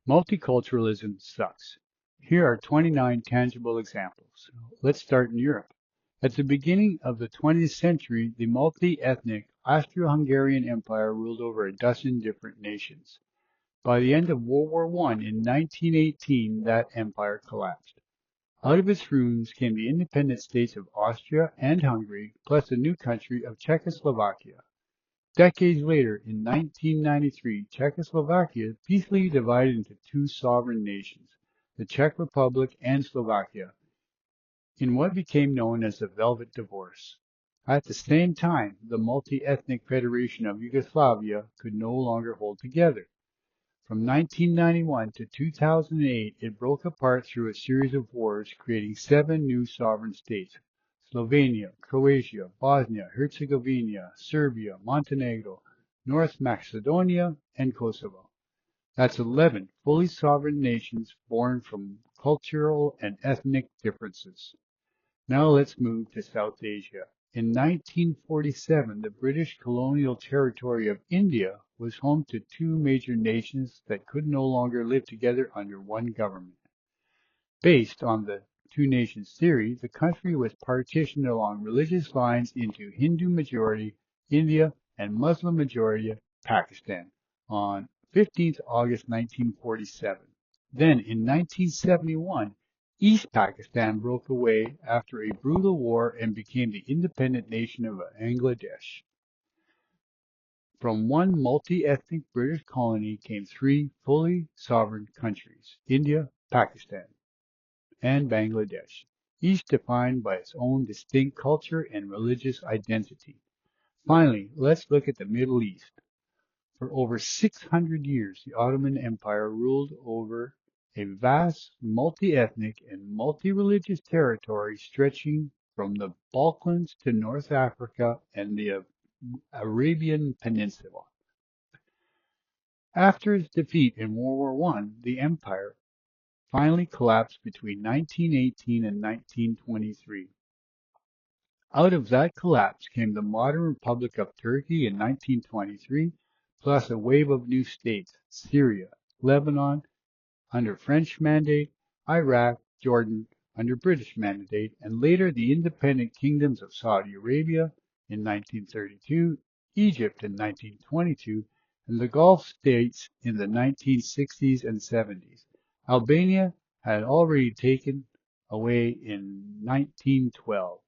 Multiculturalism sucks. Here are 29 tangible examples. Let's start in Europe. At the beginning of the 20th century, the multi-ethnic Austro-Hungarian Empire ruled over a dozen different nations. By the end of World War I in 1918, that empire collapsed. Out of its ruins came the independent states of Austria and Hungary, plus the new country of Czechoslovakia. Decades later, in 1993, Czechoslovakia peacefully divided into two sovereign nations, the Czech Republic and Slovakia, in what became known as the Velvet Divorce. At the same time, the multi-ethnic Federation of Yugoslavia could no longer hold together. From 1991 to 2008, it broke apart through a series of wars, creating 7 new sovereign states: Slovenia, Croatia, Bosnia, Herzegovina, Serbia, Montenegro, North Macedonia, and Kosovo. That's 11 fully sovereign nations born from cultural and ethnic differences. Now let's move to South Asia. In 1947, the British colonial territory of India was home to two major nations that could no longer live together under one government. Based on the two nations theory, the country was partitioned along religious lines into Hindu majority India and Muslim majority Pakistan on 15th August 1947. Then in 1971, East Pakistan broke away after a brutal war and became the independent nation of Bangladesh. From one multi-ethnic British colony came 3 fully sovereign countries: India, Pakistan, and Bangladesh, each defined by its own distinct culture and religious identity. Finally, let's look at the Middle East. For over 600 years, the Ottoman Empire ruled over a vast multi-ethnic and multi-religious territory stretching from the Balkans to North Africa and the Arabian Peninsula. After its defeat in World War I, the empire finally collapsed between 1918 and 1923. Out of that collapse came the modern Republic of Turkey in 1923, plus a wave of new states: Syria, Lebanon under French mandate, Iraq, Jordan under British mandate, and later the independent kingdoms of Saudi Arabia in 1932, Egypt in 1922, and the Gulf states in the 1960s and 70s. Albania had already taken away in 1912.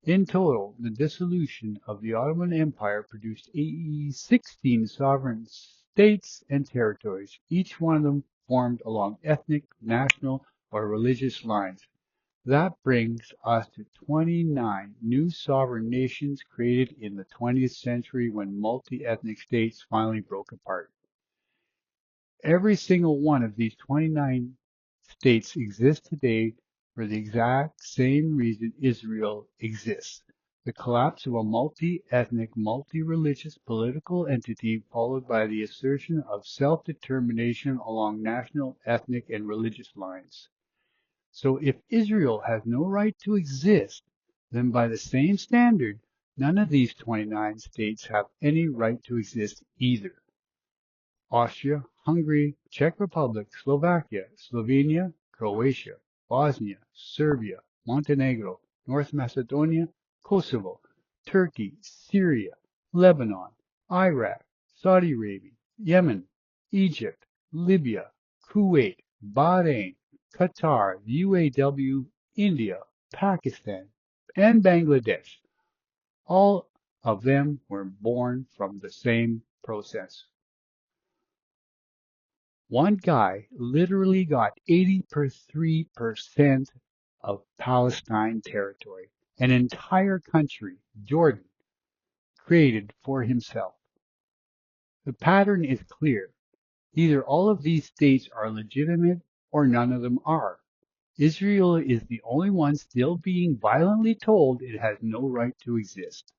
In total, the dissolution of the Ottoman Empire produced 16 sovereign states and territories, each one of them formed along ethnic, national, or religious lines. That brings us to 29 new sovereign nations created in the 20th century when multi-ethnic states finally broke apart. Every single one of these 29 states exists today for the exact same reason Israel exists: the collapse of a multi-ethnic, multi-religious political entity followed by the assertion of self-determination along national, ethnic, and religious lines. So if Israel has no right to exist, then by the same standard, none of these 29 states have any right to exist either. Austria, Hungary, Czech Republic, Slovakia, Slovenia, Croatia, Bosnia, Serbia, Montenegro, North Macedonia, Kosovo, Turkey, Syria, Lebanon, Iraq, Saudi Arabia, Yemen, Egypt, Libya, Kuwait, Bahrain, Qatar, UAW, India, Pakistan, and Bangladesh. All of them were born from the same process. One guy literally got 83% of Palestine territory, an entire country, Jordan, created for himself. The pattern is clear. Either all of these states are legitimate or none of them are. Israel is the only one still being violently told it has no right to exist.